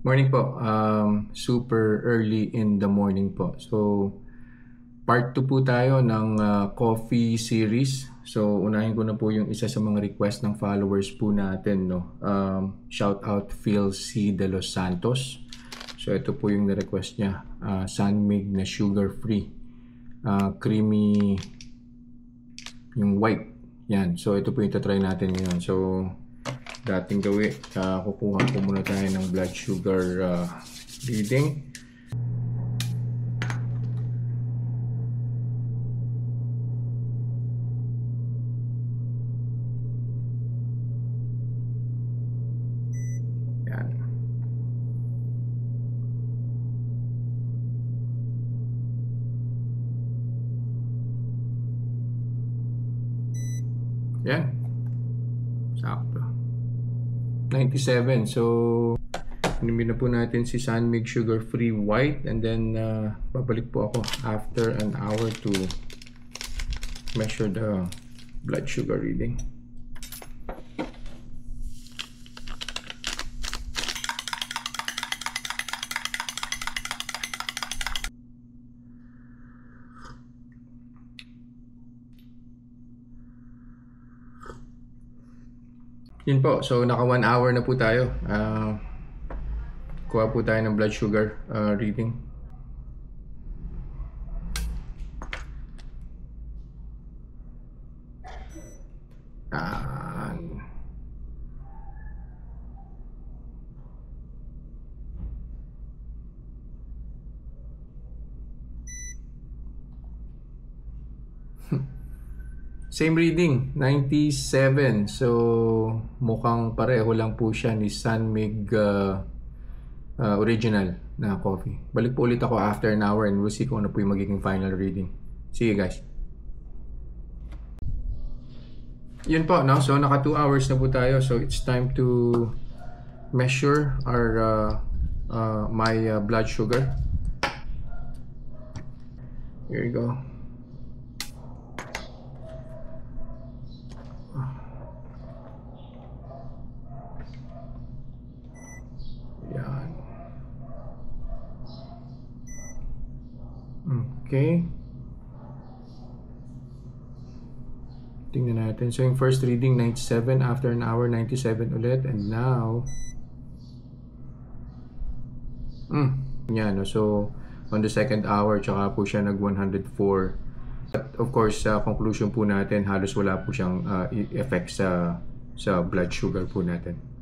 Morning po. Super early in the morning po. So, part 2 po tayo ng coffee series. So, unahin ko na po yung isa sa mga request ng followers po natin, no. Shout out Phil C. De Los Santos. So, ito po yung na-request niya. Sunmig na sugar-free. Creamy yung white. Yan. So, ito po yung tatry natin ngayon. So, dating gawin, kukuha ko muna tayo ng blood sugar reading. Yan. Yan. Sakto. 97. So, inumin na po natin si Sunmig Sugar Free White and then babalik po ako after an hour to measure the blood sugar reading. Yun po, so naka 1 hour na po tayo. Kuha po tayo ng blood sugar reading. Same reading, 97. So, mukhang pareho lang po siya ni Sunmig original na coffee. Balik po ulit ako after an hour and we'll see kung ano po yung magiging final reading. See you guys. Yun po, no? So, naka 2 hours na po tayo. So, it's time to measure our my blood sugar. Here you go. Yan. Okay. Tingnan natin. So, yung first reading, 97. After an hour, 97 ulit. And now, yan. So, on the second hour, tsaka po siya nag 104. But, of course, sa conclusion po natin, halos wala po siyang effect sa blood sugar po natin.